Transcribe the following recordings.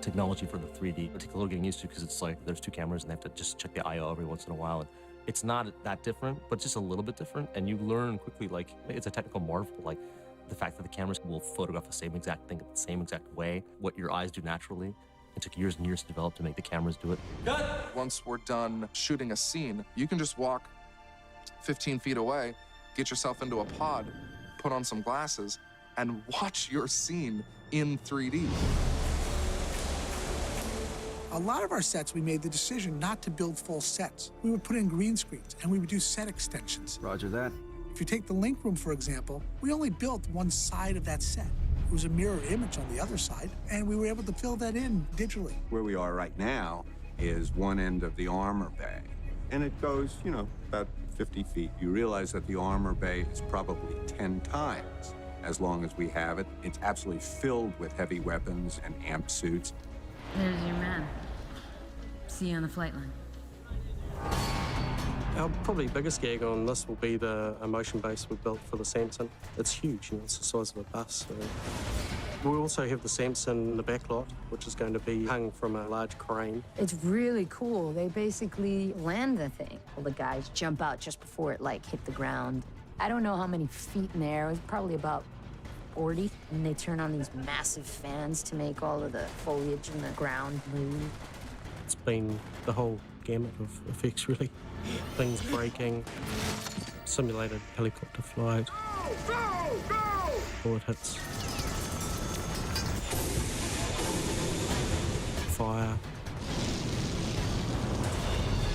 technology for the 3D. It takes a little getting used to because it's like there's two cameras and they have to just check the I/O every once in a while. And it's not that different, but just a little bit different. And you learn quickly, like, it's a technical marvel, like the fact that the cameras will photograph the same exact thing the same exact way, what your eyes do naturally. It took years and years to develop to make the cameras do it. Cut! Once we're done shooting a scene, you can just walk 15 feet away, get yourself into a pod, put on some glasses, and watch your scene in 3D. A lot of our sets, we made the decision not to build full sets. We would put in green screens, and we would do set extensions. Roger that. If you take the link room, for example, we only built one side of that set. It was a mirror image on the other side, and we were able to fill that in digitally. Where we are right now is one end of the armor bay, and it goes, you know, about 50 feet. You realize that the armor bay is probably 10 times as long as we have it. It's absolutely filled with heavy weapons and amp suits. There's your man. See you on the flight line. Our probably biggest gag on this will be the motion base we built for the Samson. It's huge, you know, it's the size of a bus. So. We also have the Samson in the back lot, which is going to be hung from a large crane. It's really cool. They basically land the thing. The guys jump out just before it, like, hit the ground. I don't know how many feet in the air. It was probably about 40. And they turn on these massive fans to make all of the foliage in the ground move. It's been the whole gamut of effects, really. Things breaking, simulated helicopter flight, bullet hits, fire.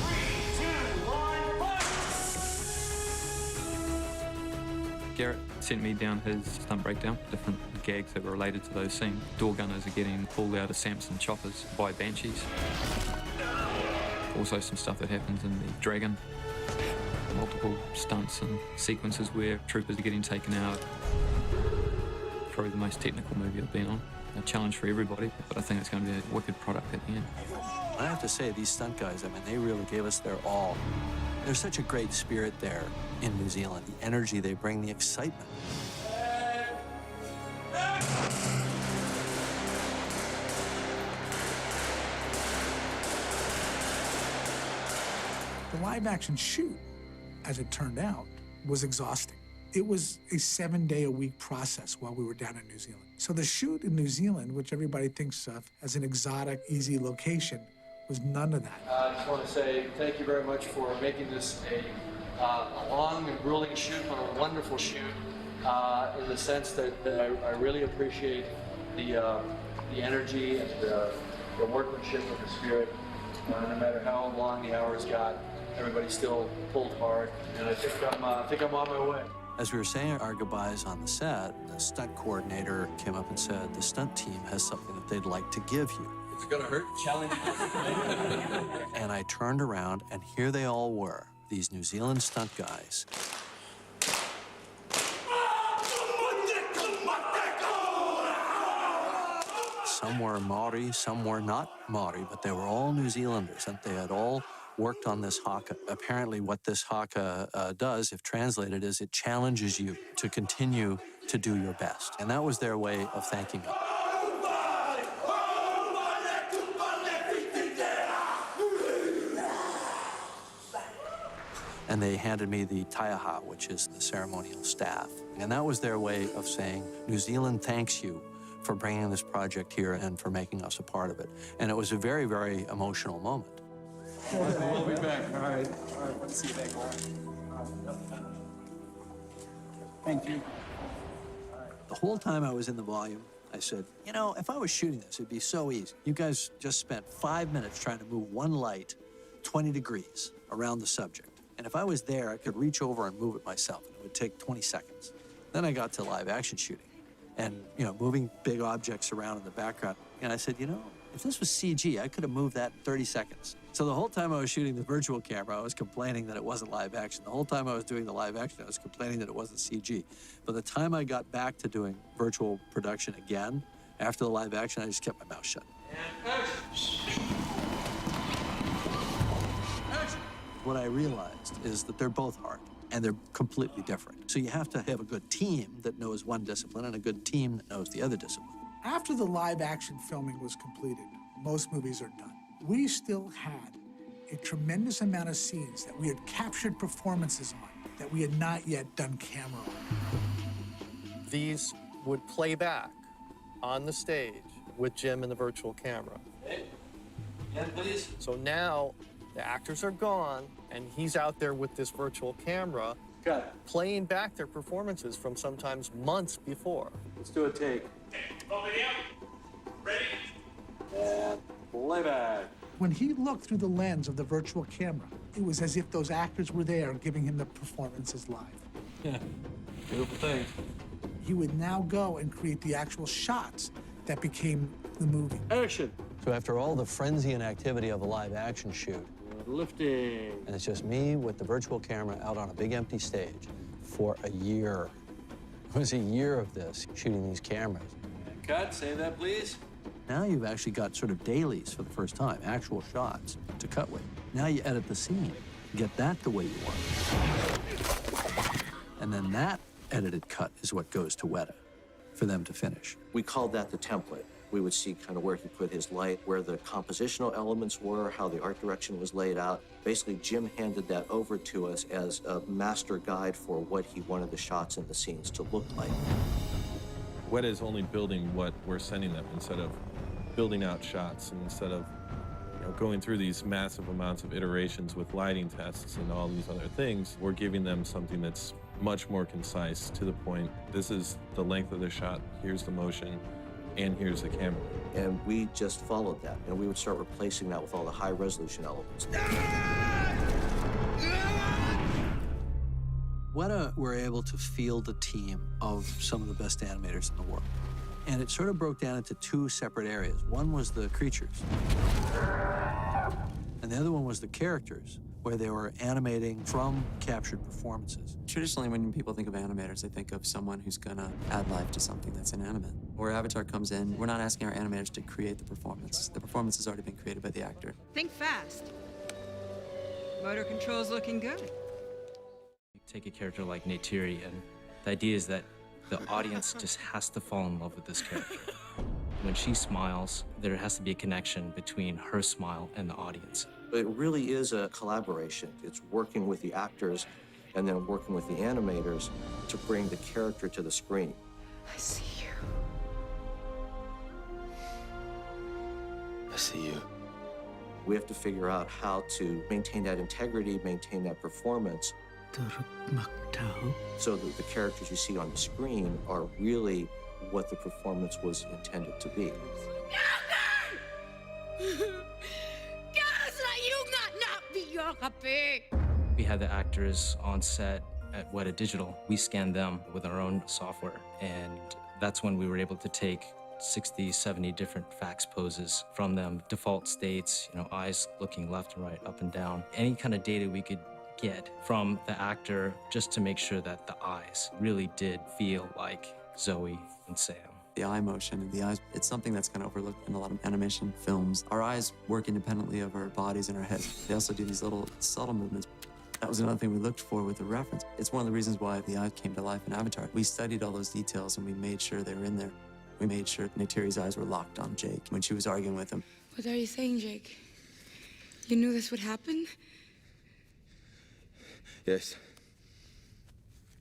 3, 2, 1, fight! Garrett sent me down his stunt breakdown, different gags that were related to those scenes. Door gunners are getting pulled out of Samson choppers by banshees. Also some stuff that happens in the Dragon. Multiple stunts and sequences where troopers are getting taken out. Probably the most technical movie I've been on. A challenge for everybody, but I think it's going to be a wicked product at the end. I have to say, these stunt guys, I mean, they really gave us their all. There's such a great spirit there in New Zealand. The energy they bring, the excitement. The live-action shoot, as it turned out, was exhausting. It was a 7-day-a-week process while we were down in New Zealand. So the shoot in New Zealand, which everybody thinks of as an exotic, easy location, was none of that. I just want to say thank you very much for making this a long and grueling shoot, but a wonderful shoot, in the sense that I really appreciate the energy and the workmanship of the spirit. No matter how long the hours got, everybody still pulled hard, and I think I'm on my way. As we were saying our goodbyes on the set, the stunt coordinator came up and said, the stunt team has something that they'd like to give you. It's gonna hurt. Challenge. And I turned around, and here they all were, these New Zealand stunt guys. Some were Maori, some were not Maori, but they were all New Zealanders, and they had all worked on this haka. Apparently what this haka does, if translated, is it challenges you to continue to do your best. And that was their way of thanking me. And they handed me the taiaha, which is the ceremonial staff. And that was their way of saying, New Zealand thanks you for bringing this project here and for making us a part of it. And it was a very, very emotional moment. We'll be back. All right. All right, let's see you back. Thank you. The whole time I was in the volume, I said, you know, if I was shooting this, it'd be so easy. You guys just spent 5 minutes trying to move one light 20 degrees around the subject. And if I was there, I could reach over and move it myself, and it would take 20 seconds. Then I got to live action shooting and, you know, moving big objects around in the background. And I said, you know, if this was CG, I could have moved that in 30 seconds. So the whole time I was shooting the virtual camera, I was complaining that it wasn't live action. The whole time I was doing the live action, I was complaining that it wasn't CG. By the time I got back to doing virtual production again, after the live action, I just kept my mouth shut. What I realized is that they're both hard, and they're completely different. So you have to have a good team that knows one discipline and a good team that knows the other discipline. After the live action filming was completed, most movies are done. We still had a tremendous amount of scenes that we had captured performances on that we had not yet done camera on. These would play back on the stage with Jim and the virtual camera. Hey. Yeah, please. So now the actors are gone, and he's out there with this virtual camera playing back their performances from sometimes months before. Let's do a take. Over here. Ready? And playback. When he looked through the lens of the virtual camera, it was as if those actors were there giving him the performances live. Yeah, beautiful thing. He would now go and create the actual shots that became the movie. Action. So after all the frenzy and activity of a live action shoot, Lifting. and it's just me with the virtual camera out on a big empty stage for a year. It was a year of this, shooting these cameras. Cut, save that, please. Now you've actually got sort of dailies for the first time, actual shots to cut with. Now you edit the scene, get that the way you want. And then that edited cut is what goes to Weta for them to finish. We called that the template. We would see kind of where he put his light, where the compositional elements were, how the art direction was laid out. Basically, Jim handed that over to us as a master guide for what he wanted the shots and the scenes to look like. Weta is only building what we're sending them instead of building out shots, and instead of going through these massive amounts of iterations with lighting tests and all these other things. We're giving them something that's much more concise, to the point. This is the length of the shot, here's the motion, and here's the camera. And we just followed that, and we would start replacing that with all the high resolution elements. Weta were able to field a team of some of the best animators in the world. And it sort of broke down into two separate areas. One was the creatures, and the other one was the characters, where they were animating from captured performances. Traditionally, when people think of animators, they think of someone who's gonna add life to something that's inanimate. Where Avatar comes in, we're not asking our animators to create the performance. The performance has already been created by the actor. Think fast. Motor control's looking good. You take a character like Neytiri, and the idea is that the audience just has to fall in love with this character. When she smiles, there has to be a connection between her smile and the audience. It really is a collaboration. It's working with the actors and then working with the animators to bring the character to the screen. I see you. I see you. We have to figure out how to maintain that integrity, maintain that performance, so that the characters you see on the screen are really what the performance was intended to be. We had the actors on set at Weta Digital. We scanned them with our own software, and that's when we were able to take 60, 70 different fax poses from them, default states, eyes looking left and right, up and down. Any kind of data we could get from the actor just to make sure that the eyes really did feel like Zoe and Sam. The eye motion and the eyes, it's something that's kind of overlooked in a lot of animation films. Our eyes work independently of our bodies and our heads. They also do these little subtle movements. That was another thing we looked for with the reference. It's one of the reasons why the eye came to life in Avatar. We studied all those details and we made sure they were in there. We made sure Neytiri's eyes were locked on Jake when she was arguing with him. What are you saying, Jake? You knew this would happen? Yes.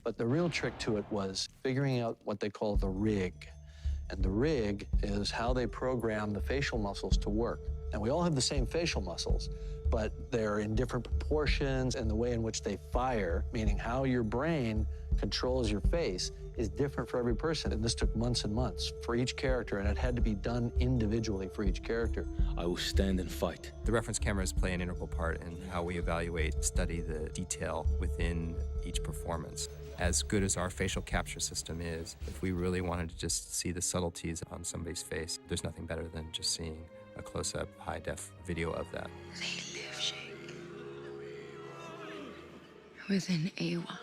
But the real trick to it was figuring out what they call the rig. And the rig is how they program the facial muscles to work. And we all have the same facial muscles, but they're in different proportions, and the way in which they fire, meaning how your brain controls your face, is different for every person. And this took months and months for each character, and it had to be done individually for each character. I will stand and fight. The reference cameras play an integral part in how we evaluate, study the detail within each performance. As good as our facial capture system is, if we really wanted to just see the subtleties on somebody's face, there's nothing better than just seeing a close-up, high-def video of that. They live, Jake. Within Awa.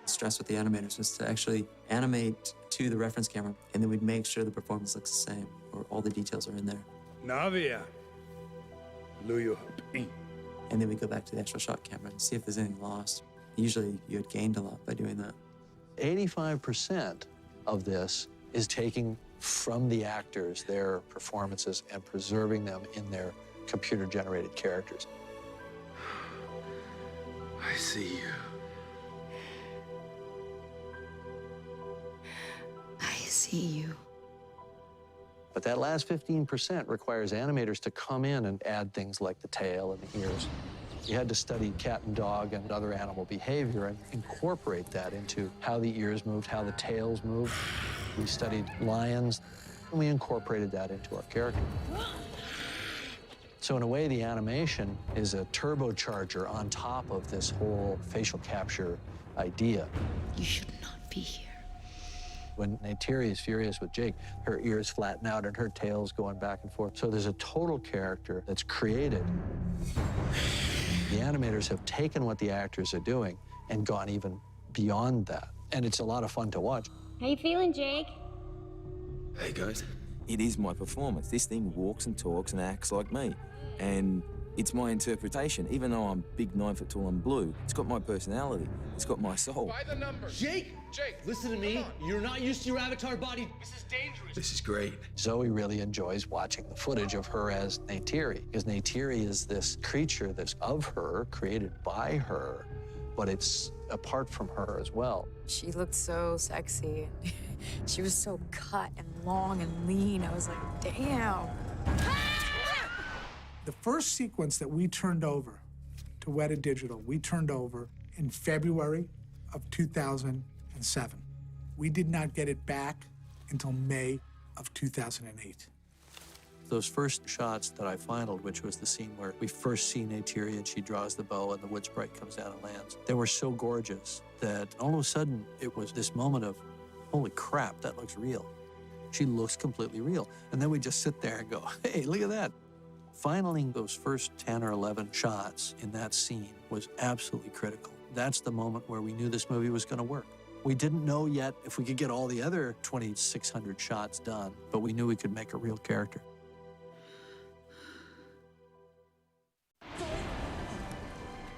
The stress with the animators was to actually animate to the reference camera, and then we'd make sure the performance looks the same, or all the details are in there. Navia. Luyo. And then we go back to the actual shot camera and see if there's anything lost. Usually you had gained a lot by doing that. 85% of this is taking from the actors, their performances, and preserving them in their computer-generated characters. I see you. I see you. But that last 15% requires animators to come in and add things like the tail and the ears. You had to study cat and dog and other animal behavior and incorporate that into how the ears moved, how the tails moved. We studied lions, and we incorporated that into our character. So in a way, the animation is a turbocharger on top of this whole facial capture idea. You should not be here. When Neytiri is furious with Jake, her ears flatten out and her tail's going back and forth. So there's a total character that's created. The animators have taken what the actors are doing and gone even beyond that. And it's a lot of fun to watch. How you feeling, Jake? Hey, guys. It is my performance. This thing walks and talks and acts like me. And it's my interpretation. Even though I'm big, 9 foot tall and blue, it's got my personality. It's got my soul. By the numbers. Jake! Jake! Listen to me. You're not used to your avatar body. This is dangerous. This is great. Zoe really enjoys watching the footage of her as Neytiri, because Neytiri is this creature that's of her, created by her, but it's apart from her as well. She looked so sexy. She was so cut and long and lean. I was like, damn. The first sequence that we turned over to Weta Digital, we turned over in February of 2007. We did not get it back until May of 2008. Those first shots that I finaled, which was the scene where we first see Neytiri and she draws the bow and the wood sprite comes down and lands, they were so gorgeous that all of a sudden it was this moment of, holy crap, that looks real. She looks completely real. And then we just sit there and go, hey, look at that. Finaling those first 10 or 11 shots in that scene was absolutely critical. That's the moment where we knew this movie was going to work. We didn't know yet if we could get all the other 2,600 shots done, but we knew we could make a real character.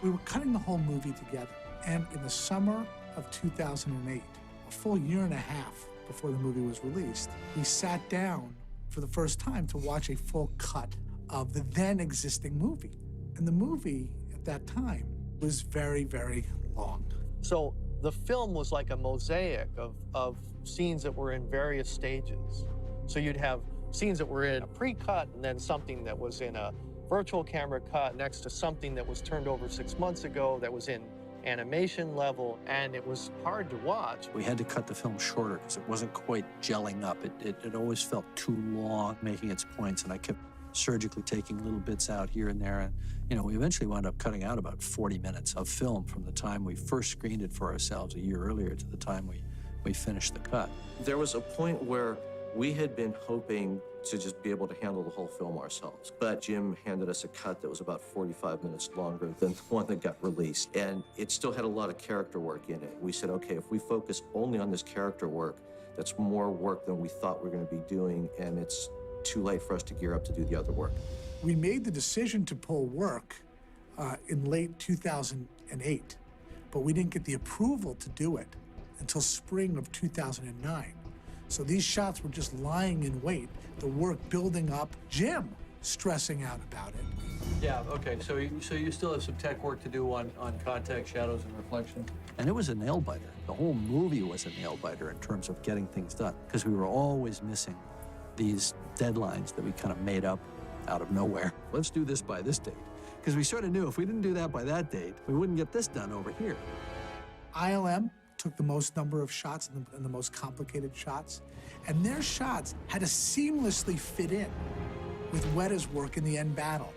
We were cutting the whole movie together, and in the summer of 2008, a full year and a half before the movie was released, we sat down for the first time to watch a full cut of the then existing movie. And the movie at that time was very, very long. So the film was like a mosaic of scenes that were in various stages. So you'd have scenes that were in a pre-cut and then something that was in a virtual camera cut next to something that was turned over 6 months ago that was in animation level, and it was hard to watch. We had to cut the film shorter because it wasn't quite gelling up. It always felt too long making its points, and I kept surgically taking little bits out here and there. And, you know, we eventually wound up cutting out about 40 minutes of film from the time we first screened it for ourselves a year earlier to the time we finished the cut. There was a point where we had been hoping to just be able to handle the whole film ourselves. But Jim handed us a cut that was about 45 minutes longer than the one that got released. And it still had a lot of character work in it. We said, okay, if we focus only on this character work, that's more work than we thought we were going to be doing, and it's too late for us to gear up to do the other work. We made the decision to pull work in late 2008, but we didn't get the approval to do it until spring of 2009. So these shots were just lying in wait, the work building up, Jim stressing out about it. Yeah, okay, so you still have some tech work to do on contact, shadows, and reflection. And it was a nail-biter. The whole movie was a nail-biter in terms of getting things done, because we were always missing these deadlines that we kind of made up out of nowhere. Let's do this by this date. Because we sort of knew if we didn't do that by that date, we wouldn't get this done over here. ILM took the most number of shots and the most complicated shots, and their shots had to seamlessly fit in with Weta's work in the end battle.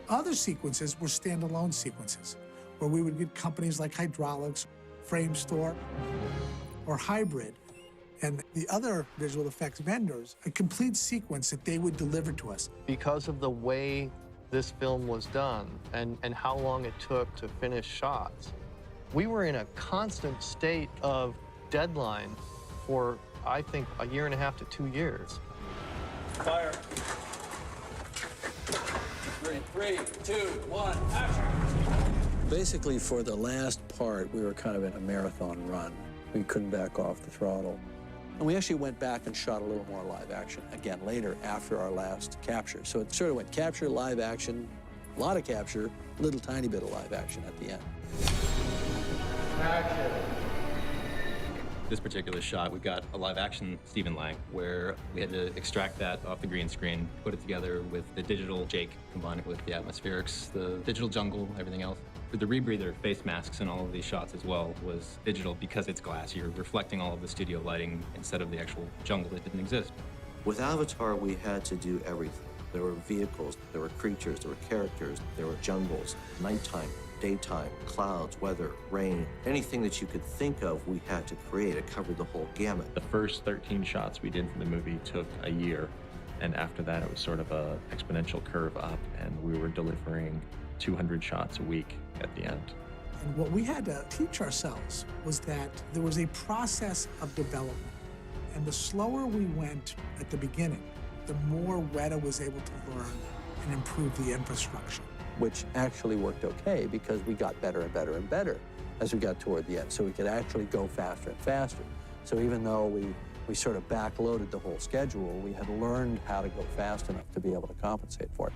Other sequences were standalone sequences, where we would get companies like Hydraulics, Frame Store, or Hybrid, and the other visual effects vendors, a complete sequence that they would deliver to us. Because of the way this film was done and how long it took to finish shots, we were in a constant state of deadline for, I think, 1.5 to 2 years. Fire. 3, 2, 1, action. Basically, for the last part, we were kind of in a marathon run. We couldn't back off the throttle. And we actually went back and shot a little more live action again later after our last capture. So it sort of went capture, live action, a lot of capture, little tiny bit of live action at the end. Action. This particular shot, we got a live action Stephen Lang, where we had to extract that off the green screen, put it together with the digital Jake, combine it with the atmospherics, the digital jungle, everything else. The rebreather face masks and all of these shots as well was digital because it's glass. You're reflecting all of the studio lighting instead of the actual jungle that didn't exist. With Avatar, we had to do everything. There were vehicles, there were creatures, there were characters, there were jungles, nighttime, daytime, clouds, weather, rain, anything that you could think of, we had to create. It covered the whole gamut. The first 13 shots we did for the movie took a year, and after that it was sort of a exponential curve up, and we were delivering 200 shots a week at the end. And what we had to teach ourselves was that there was a process of development. And the slower we went at the beginning, the more Weta was able to learn and improve the infrastructure. Which actually worked okay because we got better and better and better as we got toward the end. So we could actually go faster and faster. So even though we sort of backloaded the whole schedule, we had learned how to go fast enough to be able to compensate for it.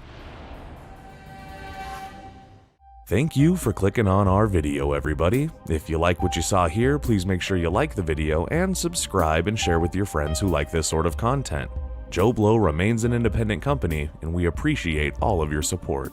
Thank you for clicking on our video, everybody. If you like what you saw here, please make sure you like the video and subscribe and share with your friends who like this sort of content. Joblo remains an independent company, and we appreciate all of your support.